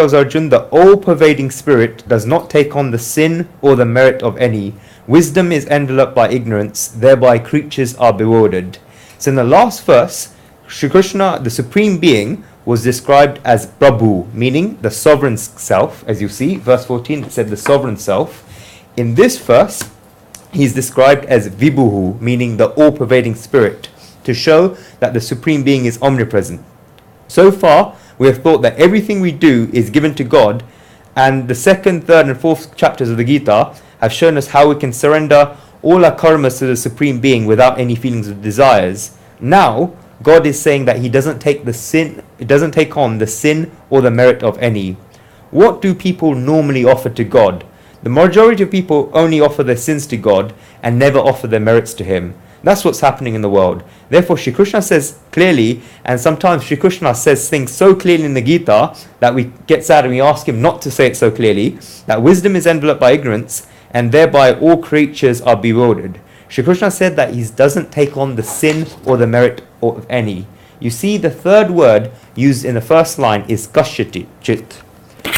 tells Arjun, the all-pervading spirit does not take on the sin or the merit of any. Wisdom is enveloped by ignorance, thereby creatures are bewildered. So in the last verse, Shri Krishna, the Supreme Being, was described as Prabhu, meaning the sovereign self. As you see, verse 14, it said the sovereign self. In this verse, he's described as Vibhuhu, meaning the all-pervading spirit, to show that the Supreme Being is omnipresent. So far, we have thought that everything we do is given to God, and the second, third, and fourth chapters of the Gita have shown us how we can surrender all our karmas to the Supreme Being without any feelings of desires. Now, God is saying that He doesn't take on the sin or the merit of any. What do people normally offer to God? The majority of people only offer their sins to God and never offer their merits to Him. That's what's happening in the world. Therefore, Shri Krishna says clearly, and sometimes Shri Krishna says things so clearly in the Gita that we get sad and we ask Him not to say it so clearly, that wisdom is enveloped by ignorance, and thereby all creatures are bewildered. Shri Krishna said that He doesn't take on the sin or the merit of any. You see, the third word used in the first line is kashyachit.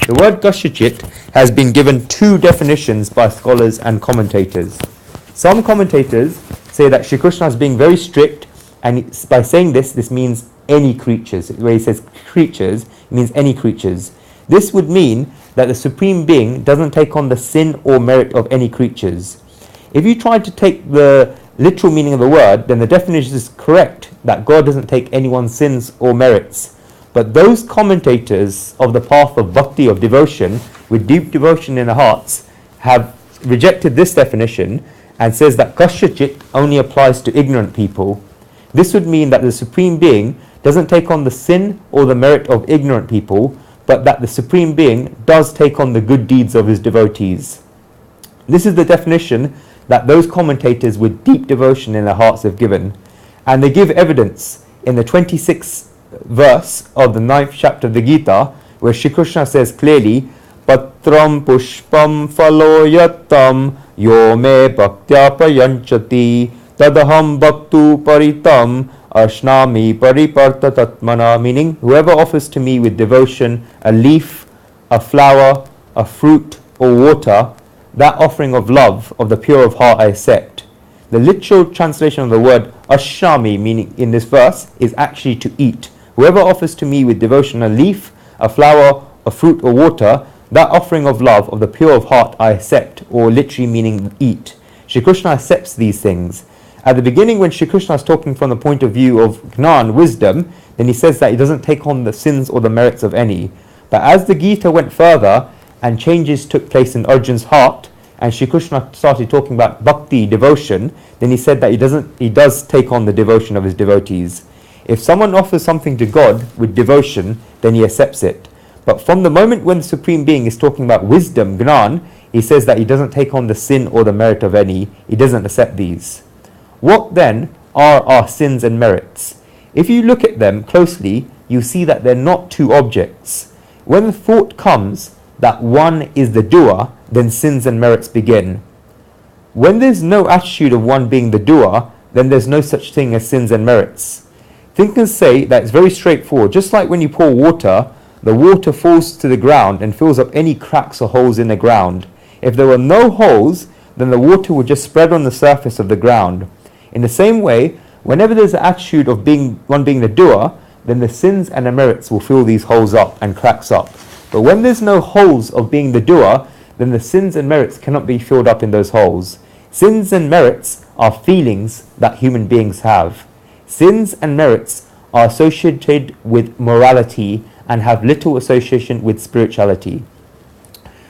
The word kashyachit has been given two definitions by scholars and commentators. Some commentators say that Shri Krishna is being very strict, and by saying this means any creatures. Where he says creatures, it means any creatures. This would mean that the Supreme Being doesn't take on the sin or merit of any creatures. If you try to take the literal meaning of the word, then the definition is correct, that God doesn't take anyone's sins or merits. But those commentators of the path of bhakti, of devotion, with deep devotion in their hearts, have rejected this definition and says that kashyachit only applies to ignorant people. This would mean that the Supreme Being doesn't take on the sin or the merit of ignorant people, but that the Supreme Being does take on the good deeds of His devotees. This is the definition that those commentators with deep devotion in their hearts have given. And they give evidence in the 26th verse of the 9th chapter of the Gita, where Shri Krishna says clearly, Patram pushpam faloyatam yo me bhaktya prayanchati tadaham bhaktu paritam ashnami pariparta tatmana, meaning whoever offers to me with devotion a leaf, a flower, a fruit or water, that offering of love of the pure of heart I accept. The literal translation of the word ashnami, meaning in this verse, is actually to eat. Whoever offers to me with devotion a leaf, a flower, a fruit or water, that offering of love of the pure of heart I accept, or literally meaning eat. Shri Krishna accepts these things. At the beginning, when Shri Krishna is talking from the point of view of Gnan, wisdom, then he says that he doesn't take on the sins or the merits of any. But as the Gita went further and changes took place in Arjun's heart, and Shri Krishna started talking about bhakti, devotion, then he said that he does take on the devotion of his devotees. If someone offers something to God with devotion, then he accepts it. But from the moment when the Supreme Being is talking about wisdom, Gnan, he says that he doesn't take on the sin or the merit of any. He doesn't accept these. What then are our sins and merits? If you look at them closely, you see that they're not two objects. When the thought comes that one is the doer, then sins and merits begin. When there's no attitude of one being the doer, then there's no such thing as sins and merits. Thinkers say that it's very straightforward. Just like when you pour water, the water falls to the ground and fills up any cracks or holes in the ground. If there were no holes, then the water would just spread on the surface of the ground. In the same way, whenever there's an attitude of one being the doer, then the sins and the merits will fill these holes up and cracks up. But when there's no holes of being the doer, then the sins and merits cannot be filled up in those holes. Sins and merits are feelings that human beings have. Sins and merits are associated with morality and have little association with spirituality.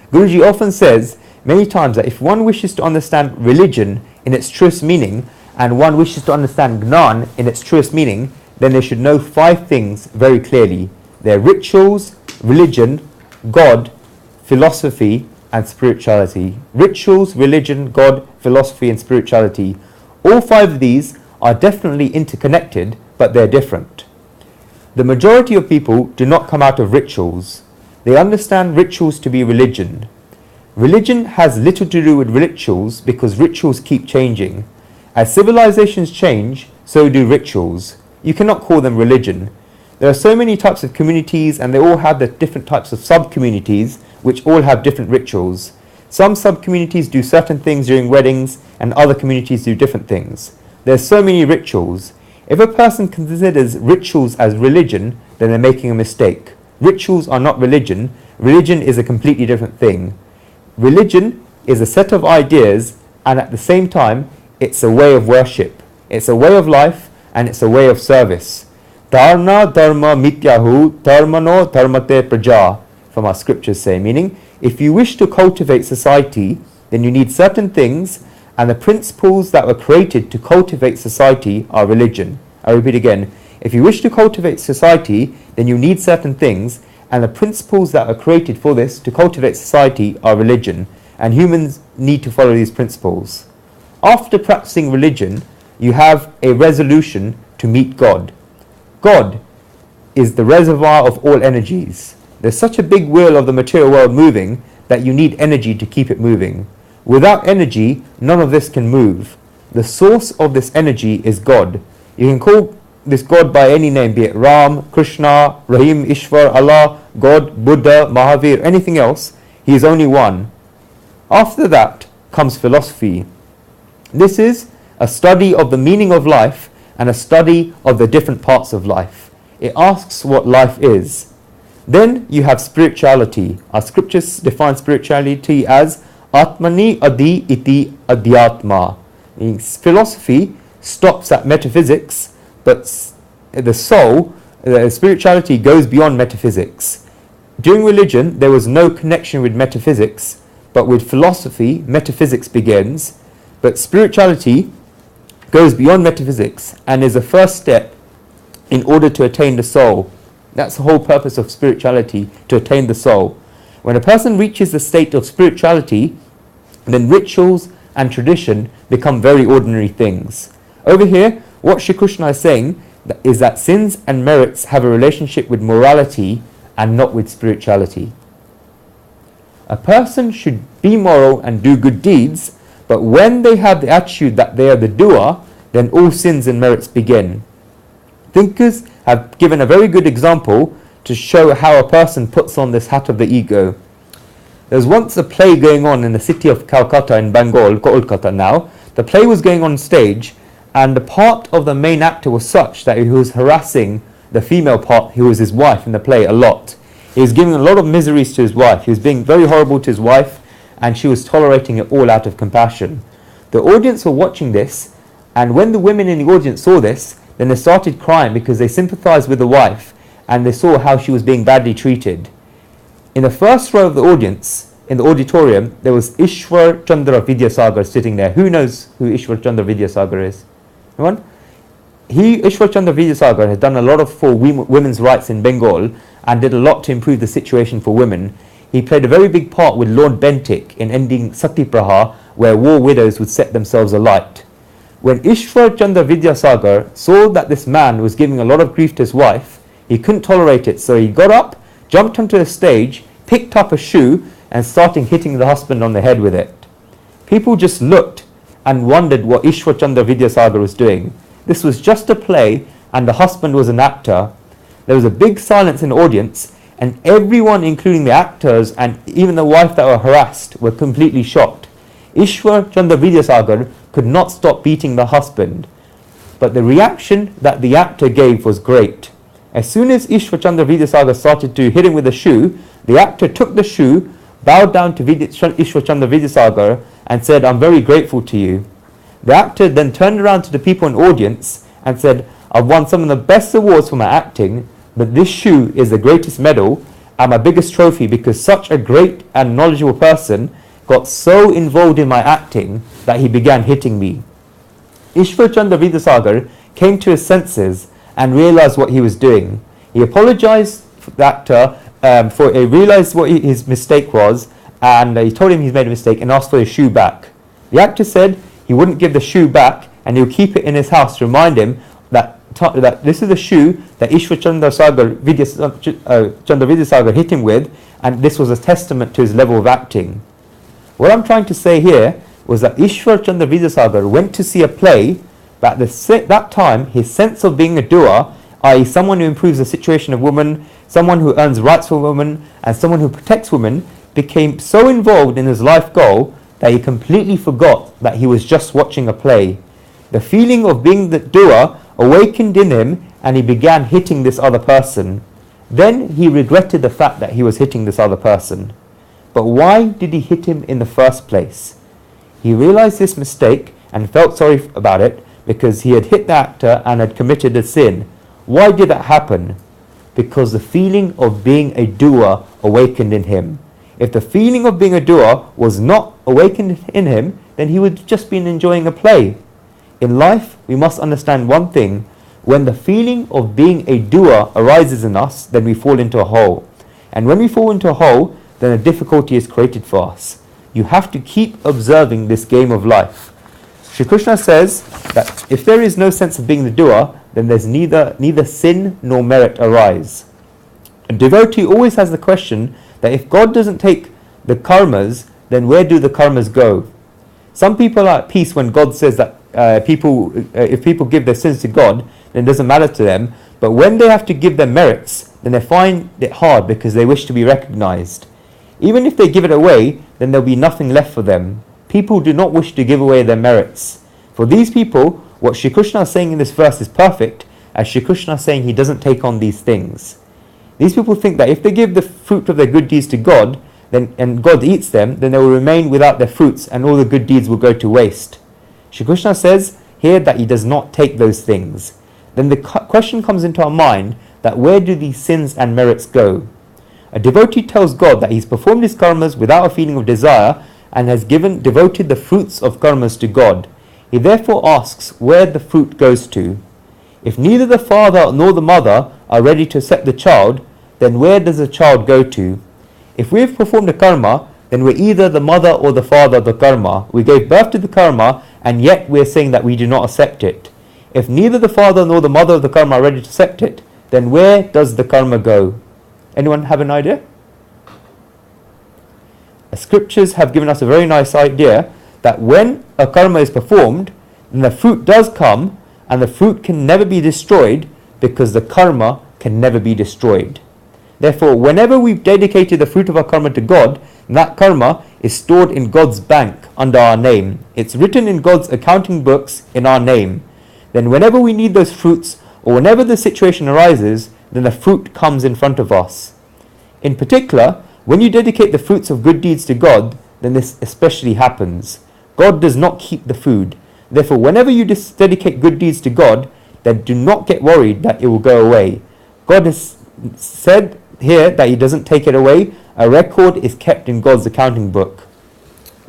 Guruji often says many times that if one wishes to understand religion in its truest meaning, and one wishes to understand Gnan in its truest meaning, then they should know 5 things very clearly. They're rituals, religion, God, philosophy, and spirituality. Rituals, religion, God, philosophy, and spirituality. All 5 of these are definitely interconnected, but they're different. The majority of people do not come out of rituals. They understand rituals to be religion. Religion has little to do with rituals because rituals keep changing. As civilizations change, so do rituals. You cannot call them religion. There are so many types of communities, and they all have the different types of sub-communities, which all have different rituals. Some sub-communities do certain things during weddings, and other communities do different things. There's so many rituals. If a person considers rituals as religion, then they're making a mistake. Rituals are not religion. Religion is a completely different thing. Religion is a set of ideas, and at the same time, it's a way of worship. It's a way of life, and it's a way of service. Dharna dharma mityahu dharmano dharmate praja, from our scriptures say, meaning, if you wish to cultivate society, then you need certain things, and the principles that were created to cultivate society are religion. I repeat again, if you wish to cultivate society, then you need certain things, and the principles that are created for this to cultivate society are religion, and humans need to follow these principles. After practicing religion, you have a resolution to meet God. God is the reservoir of all energies. There's such a big wheel of the material world moving that you need energy to keep it moving. Without energy, none of this can move. The source of this energy is God. You can call this God by any name, be it Ram, Krishna, Rahim, Ishwar, Allah, God, Buddha, Mahavir, anything else. He is only one. After that comes philosophy. This is a study of the meaning of life and a study of the different parts of life. It asks what life is. Then you have spirituality. Our scriptures define spirituality as Atmani Adi Iti Adhyatma. Philosophy stops at metaphysics, but the soul, spirituality goes beyond metaphysics. During religion, there was no connection with metaphysics, but with philosophy, metaphysics begins. But spirituality goes beyond metaphysics and is a first step in order to attain the soul. That's the whole purpose of spirituality, to attain the soul. When a person reaches the state of spirituality, then rituals and tradition become very ordinary things. Over here, what Shri Krishna is saying is that sins and merits have a relationship with morality and not with spirituality. A person should be moral and do good deeds, but when they have the attitude that they are the doer, then all sins and merits begin. Thinkers have given a very good example to show how a person puts on this hat of the ego. There was once a play going on in the city of Calcutta in Bengal, Kolkata now. The play was going on stage, and the part of the main actor was such that he was harassing the female part, who was his wife in the play, a lot. He was giving a lot of miseries to his wife. He was being very horrible to his wife, and she was tolerating it all out of compassion. The audience were watching this, and when the women in the audience saw this, then they started crying because they sympathized with the wife, and they saw how she was being badly treated. In the first row of the audience, in the auditorium, there was Ishwar Chandra Vidyasagar sitting there. Who knows who Ishwar Chandra Vidyasagar is? Anyone? Ishwar Chandra Vidyasagar has done a lot for women's rights in Bengal and did a lot to improve the situation for women. He played a very big part with Lord Bentinck in ending Sati Praha, where war widows would set themselves alight. When Ishwar Chandra Vidyasagar saw that this man was giving a lot of grief to his wife, he couldn't tolerate it, so he got up, jumped onto the stage, picked up a shoe, and started hitting the husband on the head with it. People just looked and wondered what Ishwar Chandra Vidyasagar was doing. This was just a play, and the husband was an actor. There was a big silence in the audience, and everyone, including the actors and even the wife that were harassed, were completely shocked. Ishwar Chandra Vidyasagar could not stop beating the husband, but the reaction that the actor gave was great. As soon as Ishwar Chandra Vidyasagar started to hit him with a shoe, the actor took the shoe, bowed down to Ishwar Chandra Vidyasagar and said, "I'm very grateful to you." The actor then turned around to the people in the audience and said, "I've won some of the best awards for my acting, but this shoe is the greatest medal and my biggest trophy because such a great and knowledgeable person got so involved in my acting that he began hitting me." Ishwar Chandra Vidyasagar came to his senses and realized what he was doing. He apologized to the actor he realized what his mistake was, and he told him he's made a mistake and asked for his shoe back. The actor said he wouldn't give the shoe back and he'll keep it in his house to remind him that this is the shoe that Ishwar Chandra Vidyasagar hit him with, and this was a testament to his level of acting. What I'm trying to say here was that Ishwar Chandra Vidyasagar went to see a play, but at that time his sense of being a doer i.e. someone who improves the situation of women, someone who earns rights for women, and someone who protects women, became so involved in his life goal that he completely forgot that he was just watching a play. The feeling of being the doer awakened in him, and he began hitting this other person. Then he regretted the fact that he was hitting this other person. But why did he hit him in the first place? He realized this mistake and felt sorry about it because he had hit the actor and had committed a sin. Why did that happen? Because the feeling of being a doer awakened in him. If the feeling of being a doer was not awakened in him, then he would just been enjoying a play. In life, we must understand one thing. When the feeling of being a doer arises in us, then we fall into a hole. And when we fall into a hole, then a difficulty is created for us. You have to keep observing this game of life. Shri Krishna says that if there is no sense of being the doer, then there's neither sin nor merit arise. A devotee always has the question that if God doesn't take the karmas, then where do the karmas go? Some people are at peace when God says that if people give their sins to God, then it doesn't matter to them. But when they have to give their merits, then they find it hard because they wish to be recognized. Even if they give it away, then there'll be nothing left for them. People do not wish to give away their merits. For these people, what Shri Krishna is saying in this verse is perfect, as Shri Krishna is saying he doesn't take on these things. These people think that if they give the fruit of their good deeds to God, and God eats them, then they will remain without their fruits and all the good deeds will go to waste. Shri Krishna says here that he does not take those things. Then the question comes into our mind that where do these sins and merits go? A devotee tells God that he's performed his karmas without a feeling of desire and has devoted the fruits of karmas to God. He therefore asks where the fruit goes to. If neither the father nor the mother are ready to accept the child, then where does the child go to? If we have performed a karma, then we're either the mother or the father of the karma. We gave birth to the karma, and yet we're saying that we do not accept it. If neither the father nor the mother of the karma are ready to accept it, then where does the karma go? Anyone have an idea? The scriptures have given us a very nice idea that when a karma is performed, then the fruit does come, and the fruit can never be destroyed because the karma can never be destroyed. Therefore, whenever we've dedicated the fruit of our karma to God, that karma is stored in God's bank under our name. It's written in God's accounting books in our name. Then whenever we need those fruits, or whenever the situation arises, then the fruit comes in front of us. In particular, when you dedicate the fruits of good deeds to God, then this especially happens. God does not keep the food. Therefore, whenever you dedicate good deeds to God, then do not get worried that it will go away. God has said here that he doesn't take it away. A record is kept in God's accounting book.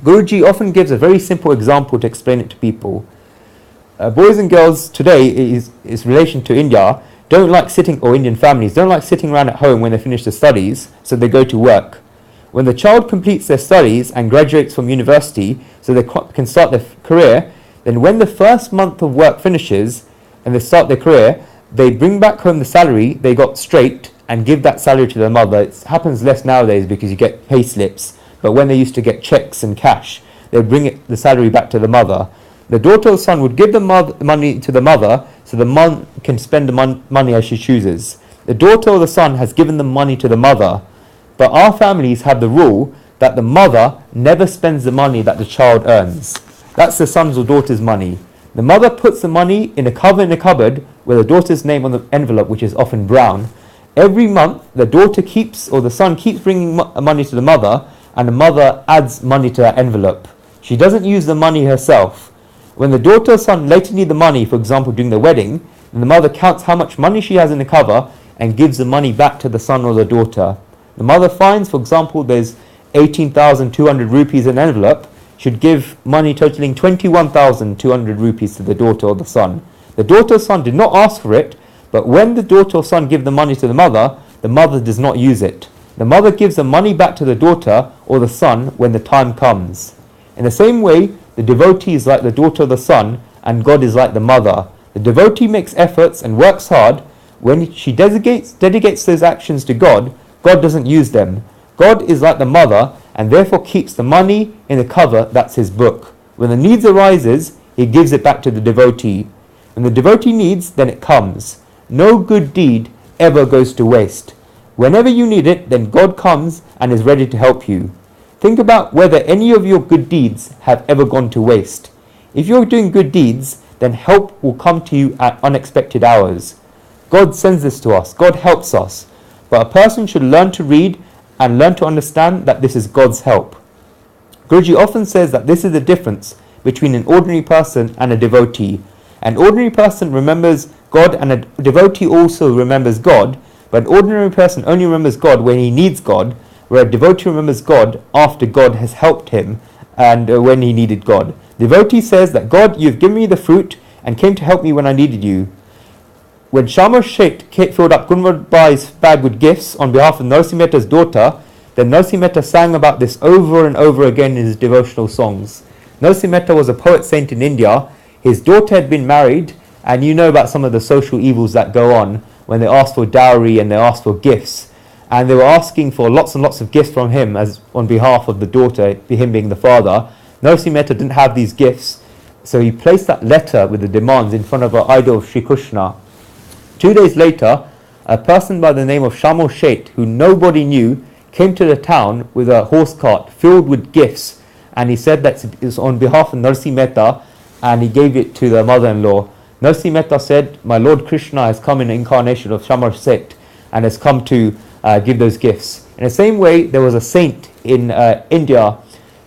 Guruji often gives a very simple example to explain it to people. Boys and girls today, is relation to India, don't like sitting, or Indian families, don't like sitting around at home when they finish their studies, so they go to work. When the child completes their studies and graduates from university, so they can start their career, then when the first month of work finishes and they start their career, they bring back home the salary they got straight and give that salary to their mother. It happens less nowadays because you get pay slips, but when they used to get checks and cash, they bring the salary back to the mother. The daughter or son would give the money to the mother so the mom can spend the money as she chooses. The daughter or the son has given the money to the mother, but our families have the rule that the mother never spends the money that the child earns. That's the son's or daughter's money. The mother puts the money in a cupboard with the daughter's name on the envelope, which is often brown. Every month, the daughter keeps, or the son keeps bringing money to the mother, and the mother adds money to that envelope. She doesn't use the money herself. When the daughter or son later need the money, for example during the wedding, then the mother counts how much money she has in the cover and gives the money back to the son or the daughter. The mother finds, for example, there's 18,200 rupees in an envelope, should give money totaling 21,200 rupees to the daughter or the son. The daughter or son did not ask for it, but when the daughter or son give the money to the mother does not use it. The mother gives the money back to the daughter or the son when the time comes. In the same way, the devotee is like the daughter or the son, and God is like the mother. The devotee makes efforts and works hard. When she dedicates those actions to God, God doesn't use them. God is like the mother, and therefore keeps the money in the cover, that's his book. When the needs arises, he gives it back to the devotee. When the devotee needs, then it comes. No good deed ever goes to waste. Whenever you need it, then God comes and is ready to help you. Think about whether any of your good deeds have ever gone to waste. If you're doing good deeds, then help will come to you at unexpected hours. God sends this to us. God helps us. But a person should learn to read and learn to understand that this is God's help. Guruji often says that this is the difference between an ordinary person and a devotee. An ordinary person remembers God and a devotee also remembers God, but an ordinary person only remembers God when he needs God, where a devotee remembers God after God has helped him and when he needed God. Devotee says that God, you've given me the fruit and came to help me when I needed you. When Shama Shet filled up Kunwarbai's bag with gifts on behalf of Narsi Mehta's daughter, then Narsi Mehta sang about this over and over again in his devotional songs. Narsi Mehta was a poet saint in India. His daughter had been married, and you know about some of the social evils that go on when they ask for dowry and they ask for gifts. And they were asking for lots and lots of gifts from him as on behalf of the daughter, him being the father. Narsi Mehta didn't have these gifts, so he placed that letter with the demands in front of an idol of Sri Krishna. 2 days later, a person by the name of Shamo Shet, who nobody knew, came to the town with a horse cart filled with gifts, and he said that it was on behalf of Narsi Mehta, and he gave it to the mother-in-law. Narsi Mehta said, my Lord Krishna has come in the incarnation of Shamo Shet and has come to give those gifts. In the same way, there was a saint in India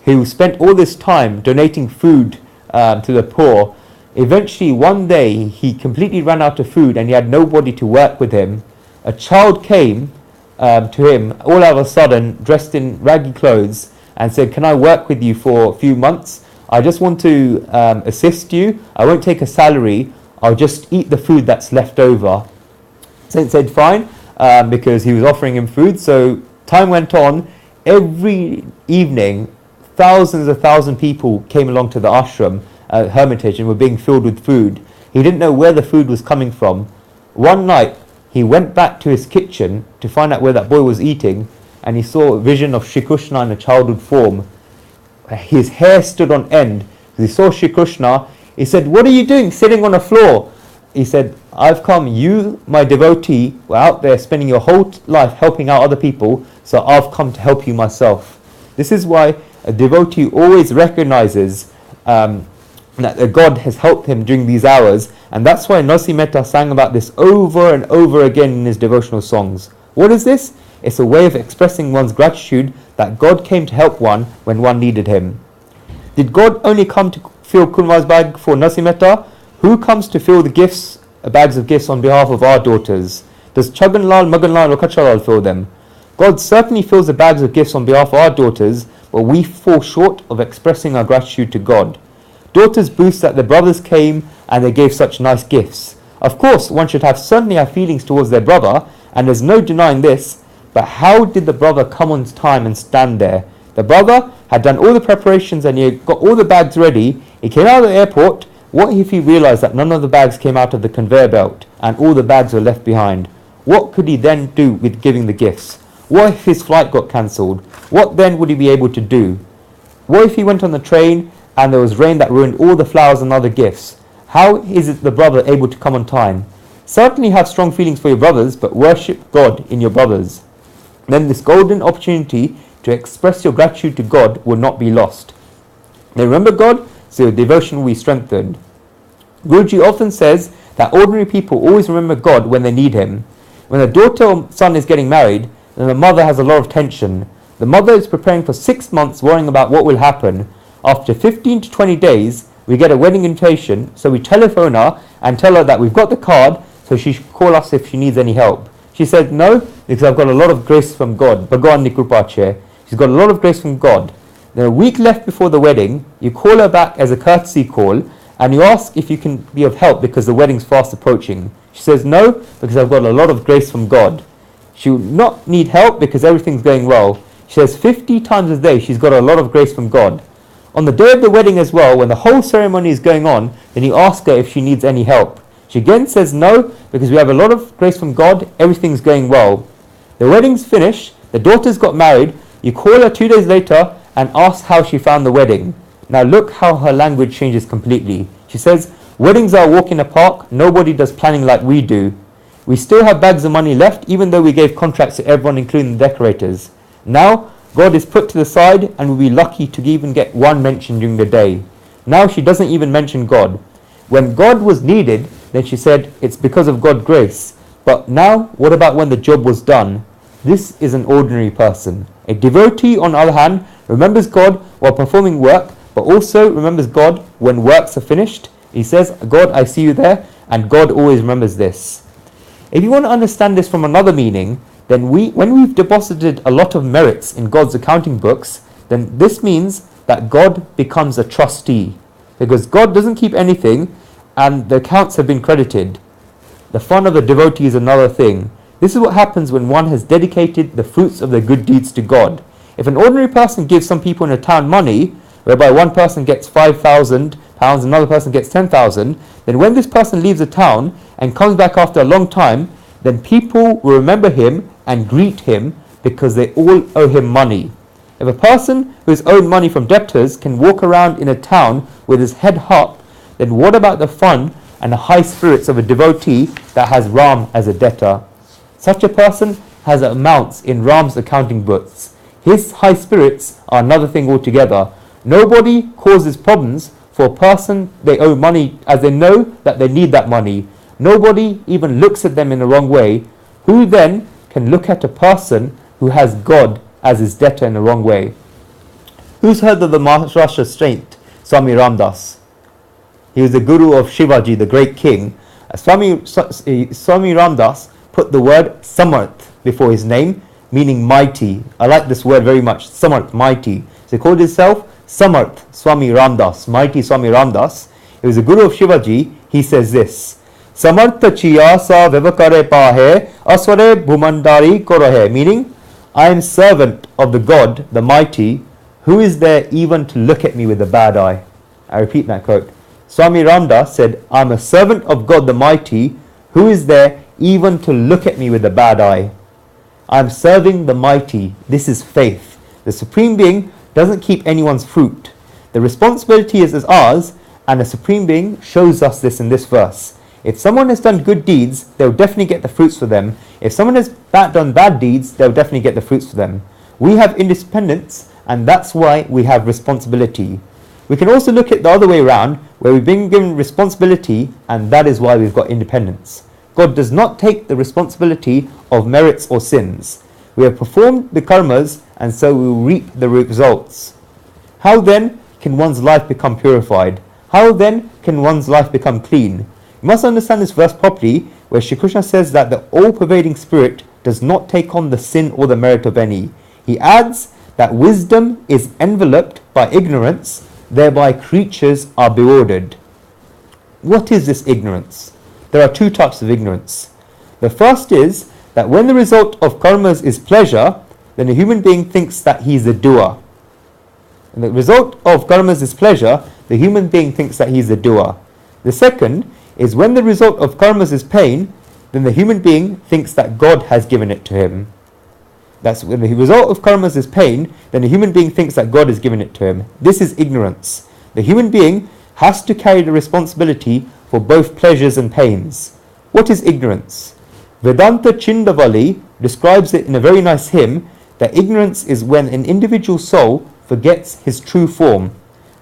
who spent all this time donating food to the poor. Eventually, one day, he completely ran out of food and he had nobody to work with him. A child came to him all of a sudden, dressed in raggy clothes, and said, can I work with you for a few months? I just want to assist you. I won't take a salary. I'll just eat the food that's left over. Saint said, fine, because he was offering him food. So time went on. Every evening, thousands people came along to the ashram, hermitage, and were being filled with food. He didn't know where the food was coming from. One night, he went back to his kitchen to find out where that boy was eating, and he saw a vision of Shri Krishna in a childhood form. His hair stood on end. He saw Shri Krishna. He said, what are you doing sitting on the floor? He said, I've come, you, my devotee, were out there spending your whole life helping out other people, so I've come to help you myself. This is why a devotee always recognizes that God has helped him during these hours, and that's why Narsi Mehta sang about this over and over again in his devotional songs. What is this? It's a way of expressing one's gratitude that God came to help one when one needed him. Did God only come to fill Kunwar's bag for Narsi Mehta? Who comes to fill the gifts, bags of gifts on behalf of our daughters? Does Chaganlal, Maganlal or Kachalal fill them? God certainly fills the bags of gifts on behalf of our daughters, but we fall short of expressing our gratitude to God. Daughters boast that their brothers came and they gave such nice gifts. Of course, one should certainly have feelings towards their brother, and there's no denying this, but how did the brother come on time and stand there? The brother had done all the preparations and he had got all the bags ready. He came out of the airport. What if he realized that none of the bags came out of the conveyor belt and all the bags were left behind? What could he then do with giving the gifts? What if his flight got cancelled? What then would he be able to do? What if he went on the train and there was rain that ruined all the flowers and other gifts? How is it the brother able to come on time? Certainly have strong feelings for your brothers, but worship God in your brothers. Then this golden opportunity to express your gratitude to God will not be lost. They remember God, so your devotion will be strengthened. Guruji often says that ordinary people always remember God when they need him. When a daughter or son is getting married, then the mother has a lot of tension. The mother is preparing for 6 months worrying about what will happen. After 15 to 20 days, we get a wedding invitation, so we telephone her and tell her that we've got the card, so she should call us if she needs any help. She said, no, because I've got a lot of grace from God. Bhagwan Nikrupache. She's got a lot of grace from God. Then a week left before the wedding, you call her back as a courtesy call, and you ask if you can be of help because the wedding's fast approaching. She says, no, because I've got a lot of grace from God. She will not need help because everything's going well. She says 50 times a day she's got a lot of grace from God. On the day of the wedding as well, when the whole ceremony is going on, then you ask her if she needs any help. She again says no, because we have a lot of grace from God, everything's going well. The wedding's finished, the daughters got married, you call her 2 days later and ask how she found the wedding. Now look how her language changes completely. She says, weddings are a walk in the park, nobody does planning like we do. We still have bags of money left, even though we gave contracts to everyone, including the decorators. Now, God is put to the side, and we'll be lucky to even get one mention during the day. Now she doesn't even mention God. When God was needed, then she said, it's because of God's grace. But now, what about when the job was done? This is an ordinary person. A devotee, on the other hand, remembers God while performing work, but also remembers God when works are finished. He says, God, I see you there, and God always remembers this. If you want to understand this from another meaning, then when we've deposited a lot of merits in God's accounting books, then this means that God becomes a trustee, because God doesn't keep anything, and the accounts have been credited. The fun of the devotee is another thing. This is what happens when one has dedicated the fruits of their good deeds to God. If an ordinary person gives some people in a town money, whereby one person gets £5,000, another person gets 10,000, then when this person leaves the town and comes back after a long time, then people will remember him and greet him because they all owe him money. If a person who has owed money from debtors can walk around in a town with his head up, then what about the fun and the high spirits of a devotee that has Ram as a debtor? Such a person has amounts in Ram's accounting books. His high spirits are another thing altogether. Nobody causes problems for a person they owe money, as they know that they need that money. Nobody even looks at them in the wrong way. Who then can look at a person who has God as his debtor in the wrong way? Who's heard of the Maharashtra saint, Swami Ramdas? He was the guru of Shivaji, the great king. Swami Ramdas put the word Samarth before his name, meaning mighty. I like this word very much, Samarth, mighty. So he called himself Samarth Swami Ramdas, mighty Swami Ramdas. He was the guru of Shivaji. He says this, Samartha chiya sa vivakare pahe asware bhumandari korohe, meaning, I am servant of the God, the mighty. Who is there even to look at me with a bad eye? I repeat that quote. Swami Ramdas said, I am a servant of God the mighty. Who is there even to look at me with a bad eye? I am serving the mighty. This is faith. The Supreme Being doesn't keep anyone's fruit. The responsibility is ours, and the Supreme Being shows us this in this verse. If someone has done good deeds, they'll definitely get the fruits for them. If someone has done bad deeds, they'll definitely get the fruits for them. We have independence, and that's why we have responsibility. We can also look at the other way around, where we've been given responsibility, and that is why we've got independence. God does not take the responsibility of merits or sins. We have performed the karmas, and so we will reap the results. How then can one's life become purified? How then can one's life become clean? You must understand this verse properly, where Shri Krishna says that the all-pervading spirit does not take on the sin or the merit of any. He adds that wisdom is enveloped by ignorance, thereby creatures are bewildered. What is this ignorance? There are two types of ignorance. The first is that when the result of karmas is pleasure, then a human being thinks that he is a doer. And the result of karmas is pleasure, the human being thinks that he is a doer. The second is when the result of karmas is pain, then the human being thinks that God has given it to him. That's when the result of karmas is pain, then the human being thinks that God has given it to him. This is ignorance. The human being has to carry the responsibility for both pleasures and pains. What is ignorance? Vedanta Chindavali describes it in a very nice hymn, that ignorance is when an individual soul forgets his true form.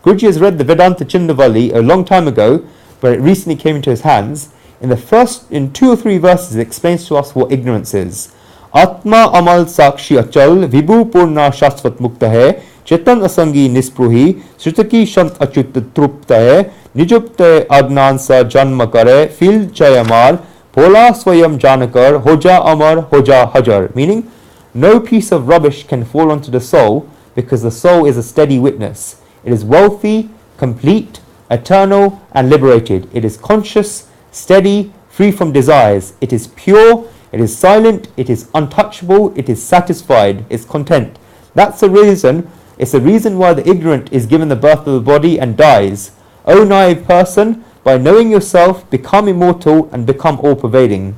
Guruji has read the Vedanta Chindavali a long time ago, but it recently came into his hands. In 2 or 3 verses, it explains to us what ignorance is. Atma amal sakshi achal vibhu purna shasvat mukta hai chetan asangi nispruhi sritaki shant achut trupta hai nijupta agnan sa janma kare fil chayamar pola swayam janakar hoja amar hoja hajar, meaning no piece of rubbish can fall onto the soul, because the soul is a steady witness. It is wealthy, complete, eternal, and liberated. It is conscious, steady, free from desires. It is pure, it is silent, it is untouchable, it is satisfied, it's content. That's the reason, it's the reason why the ignorant is given the birth of the body and dies. O naive person, by knowing yourself, become immortal and become all-pervading.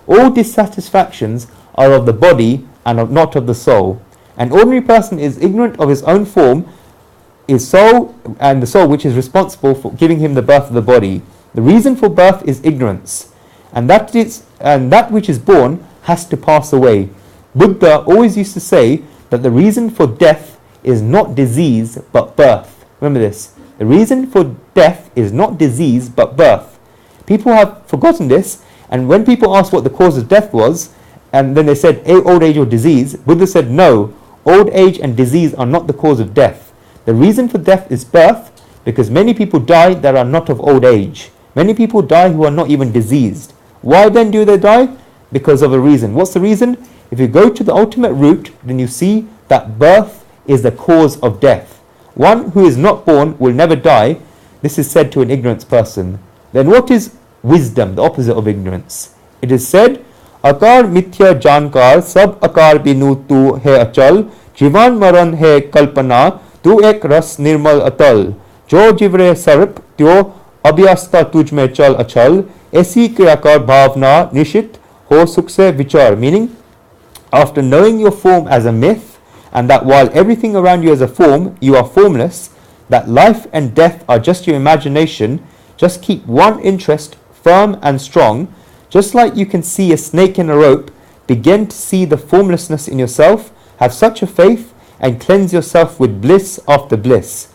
All dissatisfactions are of the body and not of the soul. An ordinary person is ignorant of his own form, his soul, and the soul which is responsible for giving him the birth of the body. The reason for birth is ignorance. and that which is born has to pass away. Buddha always used to say that the reason for death is not disease but birth. Remember this. The reason for death is not disease but birth. People have forgotten this, and when people asked what the cause of death was, and then they said old age or disease, Buddha said no, old age and disease are not the cause of death. The reason for death is birth, because many people die that are not of old age. Many people die who are not even diseased. Why then do they die? Because of a reason. What's the reason? If you go to the ultimate root, then you see that birth is the cause of death. One who is not born will never die. This is said to an ignorant person. Then what is wisdom, the opposite of ignorance? It is said, Akar mithya jankar sab akar binu tu hai achal, jivan maran hai kalpana, tu ek ras nirmal atal, jo jivre sarp tyo abhyasta tujme chal achal, esi kriyakar bhavna nishit ho sukse vichar. Meaning, after knowing your form as a myth, and that while everything around you is a form, you are formless, that life and death are just your imagination, just keep one interest firm and strong. Just like you can see a snake in a rope, begin to see the formlessness in yourself, have such a faith, and cleanse yourself with bliss after bliss.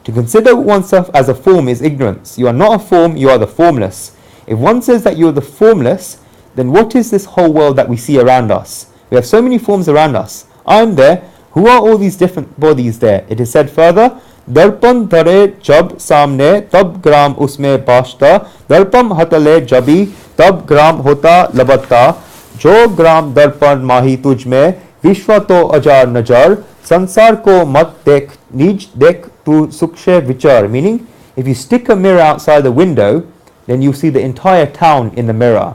To consider oneself as a form is ignorance. You are not a form, you are the formless. If one says that you are the formless, then what is this whole world that we see around us? We have so many forms around us. I am there. Who are all these different bodies there? It is said further, Darpan dhare jab samne tab gram usme bashta, darpam hatale jabi tab gram hota labata, jo gram darpan mahi tujme, vishwa to ajar najar, sansar ko mat dek, nij dek tu sukshe vichar. Meaning, if you stick a mirror outside the window, then you see the entire town in the mirror.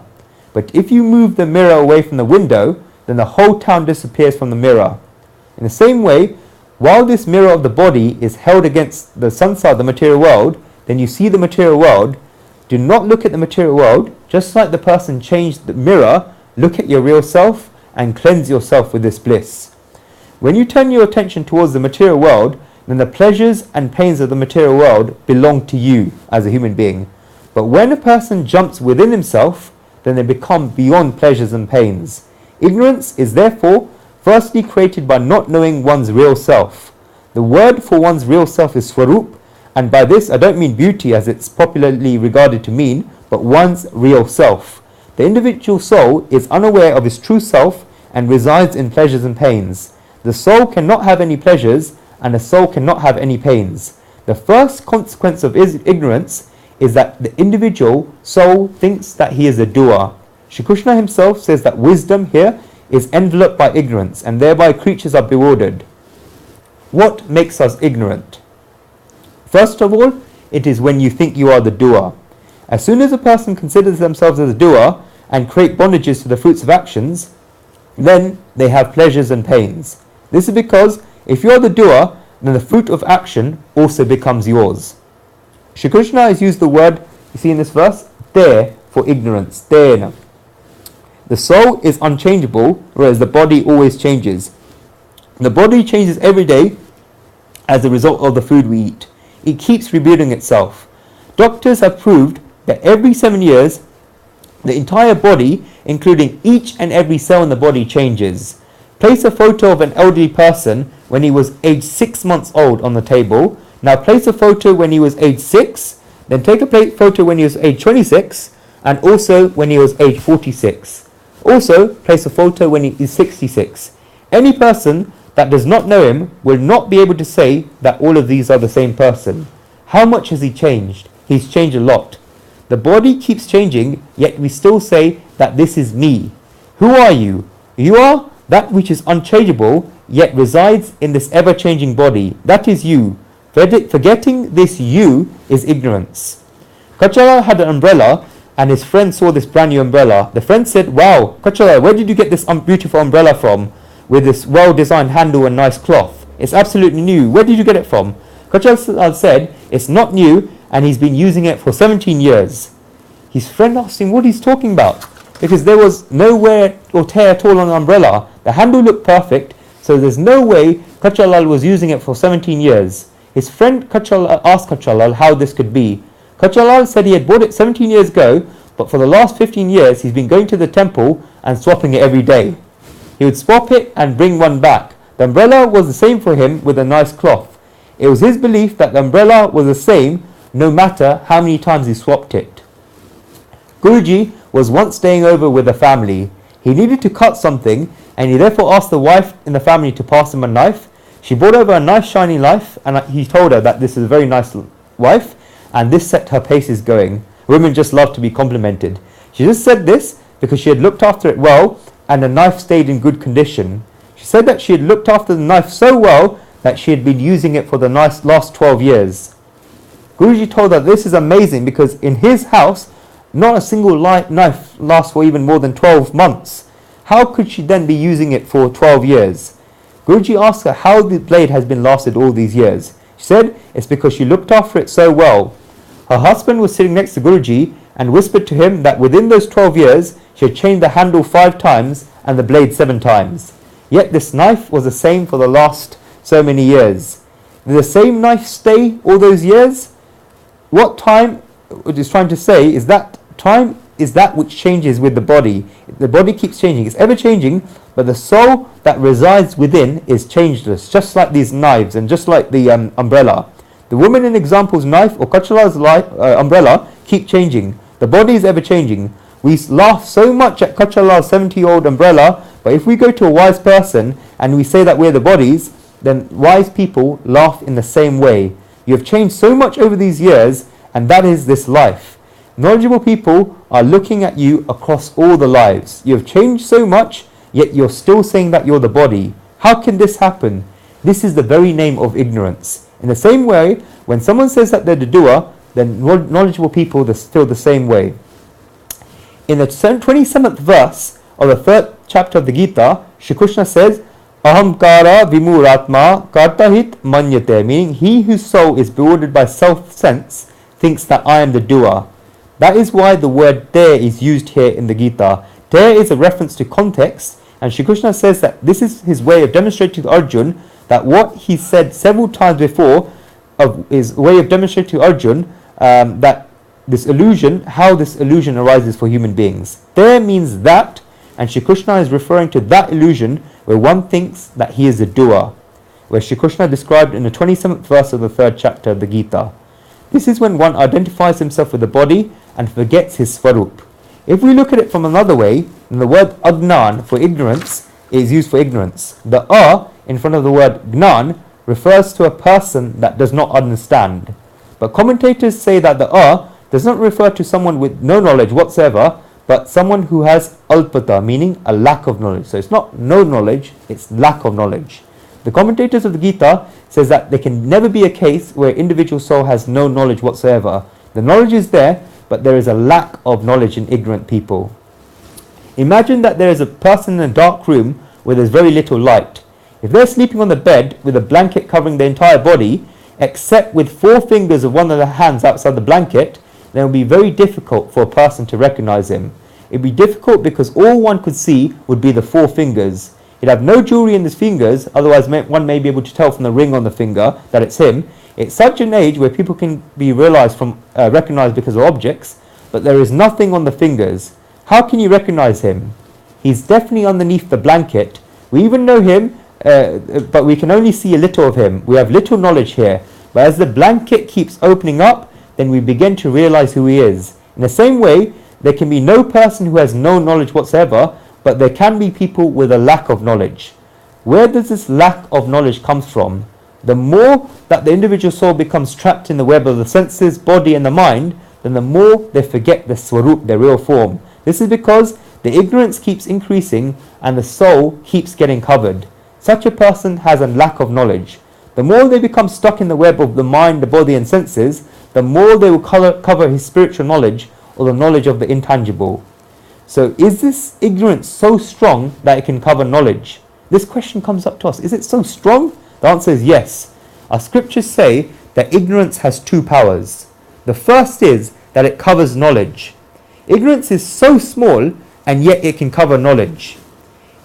But if you move the mirror away from the window, then the whole town disappears from the mirror. In the same way, while this mirror of the body is held against the sansar, the material world, then you see the material world. Do not look at the material world. Just like the person changed the mirror, look at your real self and cleanse yourself with this bliss. When you turn your attention towards the material world, then the pleasures and pains of the material world belong to you as a human being. But when a person jumps within himself, then they become beyond pleasures and pains. Ignorance is therefore firstly created by not knowing one's real self. The word for one's real self is swarup, and by this I don't mean beauty as it's popularly regarded to mean, but one's real self. The individual soul is unaware of his true self and resides in pleasures and pains. The soul cannot have any pleasures, and the soul cannot have any pains. The first consequence of ignorance is that the individual soul thinks that he is a doer. Shri Krishna himself says that wisdom here is enveloped by ignorance, and thereby creatures are bewildered. What makes us ignorant? First of all, it is when you think you are the doer. As soon as a person considers themselves as a doer and create bondages to the fruits of actions, then they have pleasures and pains. This is because if you are the doer, then the fruit of action also becomes yours. Shri Krishna has used the word, you see in this verse, te for ignorance, tena. The soul is unchangeable, whereas the body always changes. The body changes every day as a result of the food we eat. It keeps rebuilding itself. Doctors have proved that every 7 years, the entire body, including each and every cell in the body, changes. Place a photo of an elderly person when he was age 6 months old on the table. Now place a photo when he was age 6, then take a photo when he was age 26, and also when he was age 46. Also, place a photo when he is 66. Any person that does not know him will not be able to say that all of these are the same person. How much has he changed? He's changed a lot. The body keeps changing, yet we still say that this is me. Who are you? You are that which is unchangeable, yet resides in this ever-changing body. That is you. Forgetting this you is ignorance. Kachala had an umbrella, and his friend saw this brand new umbrella. The friend said, "Wow, Kachala, where did you get this beautiful umbrella from? With this well-designed handle and nice cloth. It's absolutely new. Where did you get it from?" Kachala said, "It's not new, and he's been using it for 17 years. His friend asked him what he's talking about, because there was no wear or tear at all on the umbrella. The handle looked perfect, so there's no way Kachalal was using it for 17 years. His friend asked Kachalal how this could be. Kachalal said he had bought it 17 years ago, but for the last 15 years he's been going to the temple and swapping it every day. He would swap it and bring one back. The umbrella was the same for him with a nice cloth. It was his belief that the umbrella was the same no matter how many times he swapped it. Guruji was once staying over with a family. He needed to cut something and he therefore asked the wife in the family to pass him a knife. She brought over a nice shiny knife and he told her that this is a very nice wife, and this set her paces going. Women just love to be complimented. She just said this because she had looked after it well and the knife stayed in good condition. She said that she had looked after the knife so well that she had been using it for the last 12 years. Guruji told her this is amazing because in his house not a single knife lasts for even more than 12 months. How could she then be using it for 12 years? Guruji asked her how the blade has been lasted all these years. She said it's because she looked after it so well. Her husband was sitting next to Guruji and whispered to him that within those 12 years she had changed the handle 5 times and the blade 7 times. Yet this knife was the same for the last so many years. Did the same knife stay all those years? What time it is trying to say is that time is that which changes with the body. The body keeps changing. It's ever changing, but the soul that resides within is changeless, just like these knives and just like the umbrella. The woman in example's knife or Kachal's umbrella keep changing. The body is ever changing. We laugh so much at Kachal's 70-year-old umbrella, but if we go to a wise person and we say that we're the bodies, then wise people laugh in the same way. You have changed so much over these years, and that is this life. Knowledgeable people are looking at you across all the lives. You have changed so much, yet you're still saying that you're the body. How can this happen? This is the very name of ignorance. In the same way, when someone says that they're the doer, then knowledgeable people feel the same way. In the 27th verse of the 3rd chapter of the Gita, Shri Krishna says, Ahamkara vimuratma kartahit manyate, meaning he whose soul is bewildered by self-sense thinks that I am the doer. That is why the word there is used here in the Gita. There is a reference to context, and Shri Krishna says that this is his way of demonstrating to Arjun that what he said several times before of his way of demonstrating to Arjun that this illusion, how this illusion arises for human beings. There means that, and Shri Krishna is referring to that illusion where one thinks that he is a doer, where Shri Krishna described in the 27th verse of the 3rd chapter of the Gita. This is when one identifies himself with the body and forgets his Swarup. If we look at it from another way, then the word Agnan for ignorance is used for ignorance. The in front of the word Gnan refers to a person that does not understand. But commentators say that the does not refer to someone with no knowledge whatsoever, but someone who has alpata, meaning a lack of knowledge. So it's not no knowledge, it's lack of knowledge. The commentators of the Gita says that there can never be a case where individual soul has no knowledge whatsoever. The knowledge is there, but there is a lack of knowledge in ignorant people. Imagine that there is a person in a dark room where there's very little light. If they're sleeping on the bed with a blanket covering their entire body, except with 4 fingers of one of the hands outside the blanket, then it will be very difficult for a person to recognize him. It would be difficult because all one could see would be the 4 fingers. He'd have no jewelry in his fingers, otherwise one may be able to tell from the ring on the finger that it's him. It's such an age where people can be recognized because of objects, but there is nothing on the fingers. How can you recognize him? He's definitely underneath the blanket. We even know him, but we can only see a little of him. We have little knowledge here. But as the blanket keeps opening up, then we begin to realize who he is. In the same way, there can be no person who has no knowledge whatsoever, but there can be people with a lack of knowledge. Where does this lack of knowledge come from? The more that the individual soul becomes trapped in the web of the senses, body and the mind, then the more they forget the Swarup, their real form. This is because the ignorance keeps increasing and the soul keeps getting covered. Such a person has a lack of knowledge. The more they become stuck in the web of the mind, the body and senses, the more they will cover his spiritual knowledge or the knowledge of the intangible. So is this ignorance so strong that it can cover knowledge? This question comes up to us. Is it so strong? The answer is yes. Our scriptures say that ignorance has 2 powers. The first is that it covers knowledge. Ignorance is so small and yet it can cover knowledge.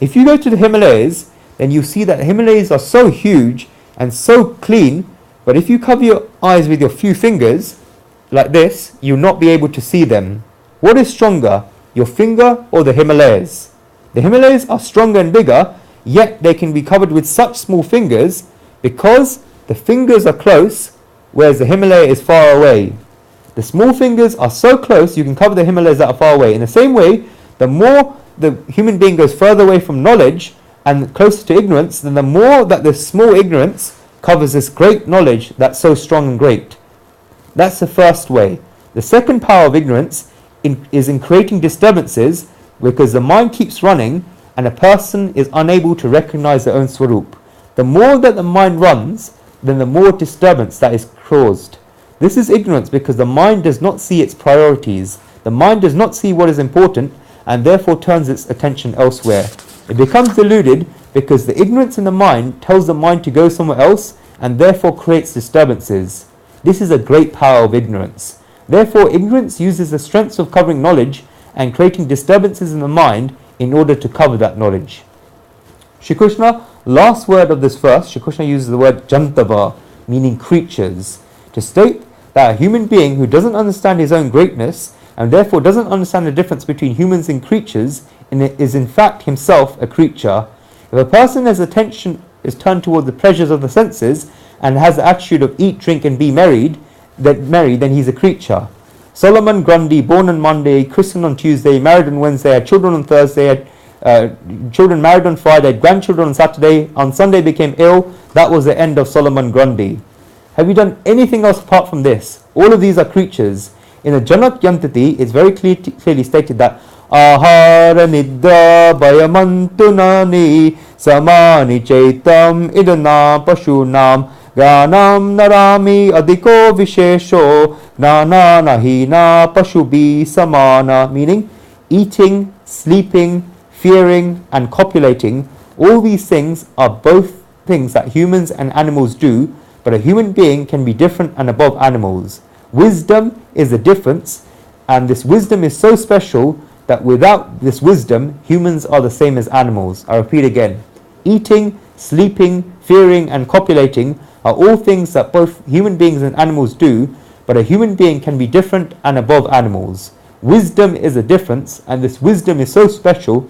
If you go to the Himalayas, then you see that the Himalayas are so huge and so clean, but if you cover your eyes with your few fingers, like this, you'll not be able to see them. What is stronger, your finger or the Himalayas? The Himalayas are stronger and bigger, yet they can be covered with such small fingers because the fingers are close, whereas the Himalaya is far away. The small fingers are so close you can cover the Himalayas that are far away. In the same way, the more the human being goes further away from knowledge and closer to ignorance, then the more that the small ignorance covers this great knowledge that's so strong and great. That's the first way. The second power of ignorance is in creating disturbances, because the mind keeps running and a person is unable to recognize their own swarup. The more that the mind runs, then the more disturbance that is caused. This is ignorance because the mind does not see its priorities. The mind does not see what is important and therefore turns its attention elsewhere. It becomes deluded because the ignorance in the mind tells the mind to go somewhere else and therefore creates disturbances. This is a great power of ignorance. Therefore, ignorance uses the strengths of covering knowledge and creating disturbances in the mind in order to cover that knowledge. Shri Krishna, last word of this verse, Shri Krishna uses the word jantava, meaning creatures, to state that a human being who doesn't understand his own greatness and therefore doesn't understand the difference between humans and creatures is in fact himself a creature. If a person's attention is turned toward the pleasures of the senses and has the attitude of eat, drink and be merry, then he's a creature. Solomon Grundy, born on Monday, christened on Tuesday, married on Wednesday, had children on Thursday, had children married on Friday, had grandchildren on Saturday, on Sunday became ill. That was the end of Solomon Grundy. Have you done anything else apart from this? All of these are creatures. In the Janak Yantati, it's very clearly stated that Ahara Nidra Bayamantunani Samani Chaitam Idana Pashunam Ganam Narami Adiko Vishesho Nana Nahina Pashubi Samana, meaning eating, sleeping, fearing and copulating. All these things are both things that humans and animals do, but a human being can be different and above animals. Wisdom is the difference, and this wisdom is so special that without this wisdom, humans are the same as animals. I repeat again, eating, sleeping, fearing and copulating are all things that both human beings and animals do, but a human being can be different and above animals. Wisdom is a difference, and this wisdom is so special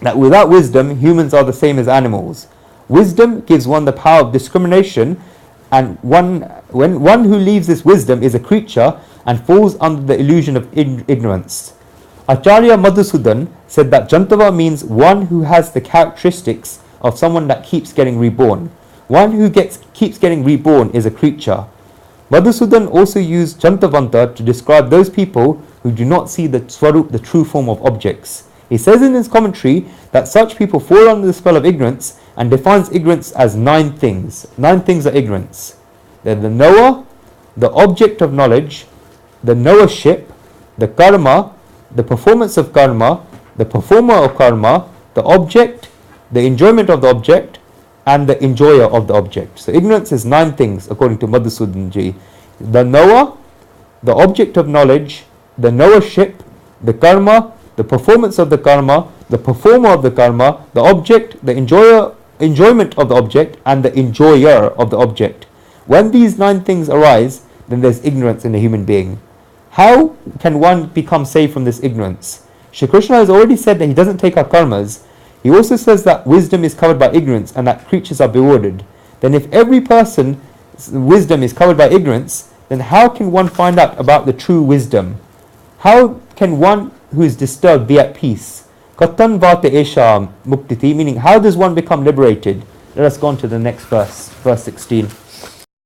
that without wisdom, humans are the same as animals. Wisdom gives one the power of discrimination, and when one who leaves this wisdom is a creature and falls under the illusion of ignorance. Acharya Madhusudan said that Jantava means one who has the characteristics of someone that keeps getting reborn. One who keeps getting reborn is a creature. Madhusudan also used Jantavanta to describe those people who do not see the Swarup, the true form of objects. He says in his commentary that such people fall under the spell of ignorance and defines ignorance as 9 things. 9 things are ignorance. They're the knower, the object of knowledge, the knowership, the karma, the performance of karma, the performer of karma, the object, the enjoyment of the object, and the enjoyer of the object. So ignorance is 9 things according to Madhusudanji. The knower, the object of knowledge, the knowership, the karma, the performance of the karma, the performer of the karma, the object, the enjoyment of the object, and the enjoyer of the object. When these 9 things arise, then there's ignorance in a human being. How can one become saved from this ignorance? Shri Krishna has already said that he doesn't take our karmas. He also says that wisdom is covered by ignorance and that creatures are bewildered. Then if every person's wisdom is covered by ignorance, then how can one find out about the true wisdom? How can one who is disturbed be at peace? Katan vate esha muktiti, meaning how does one become liberated? Let us go on to the next verse, verse 16.